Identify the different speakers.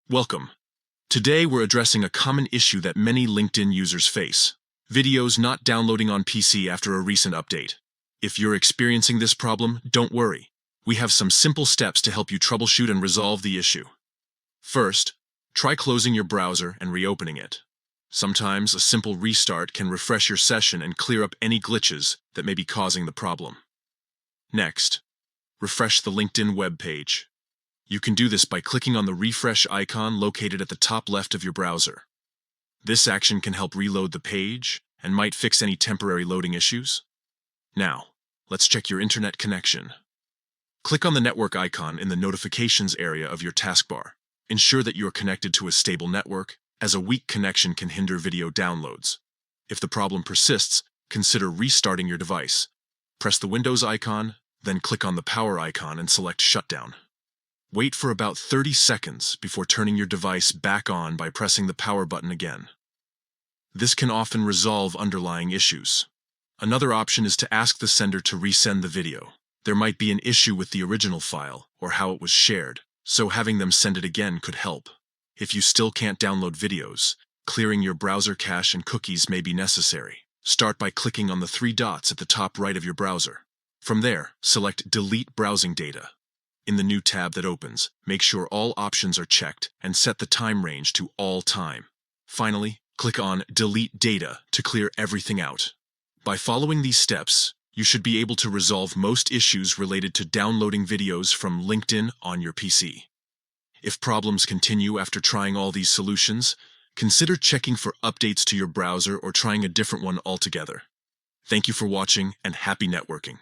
Speaker 1: Welcome. Today we're addressing a common issue that many LinkedIn users face: videos not downloading on PC after a recent update. If you're experiencing this problem, don't worry. We have some simple steps to help you troubleshoot and resolve the issue. First, try closing your browser and reopening it. Sometimes a simple restart can refresh your session and clear up any glitches that may be causing the problem. Next, refresh the LinkedIn web page. You can do this by clicking on the refresh icon located at the top left of your browser. This action can help reload the page and might fix any temporary loading issues. Now, let's check your internet connection. Click on the network icon in the notifications area of your taskbar. Ensure that you are connected to a stable network, as a weak connection can hinder video downloads. If the problem persists, consider restarting your device. Press the Windows icon, then click on the power icon and select Shutdown. Wait for about 30 seconds before turning your device back on by pressing the power button again. This can often resolve underlying issues. Another option is to ask the sender to resend the video. There might be an issue with the original file or how it was shared, so having them send it again could help. If you still can't download videos, clearing your browser cache and cookies may be necessary. Start by clicking on the three dots at the top right of your browser. From there, select Delete Browsing Data. In the new tab that opens, make sure all options are checked and set the time range to all time. Finally, click on Delete Data to clear everything out. By following these steps, you should be able to resolve most issues related to downloading videos from LinkedIn on your PC. If problems continue after trying all these solutions, consider checking for updates to your browser or trying a different one altogether. Thank you for watching and happy networking.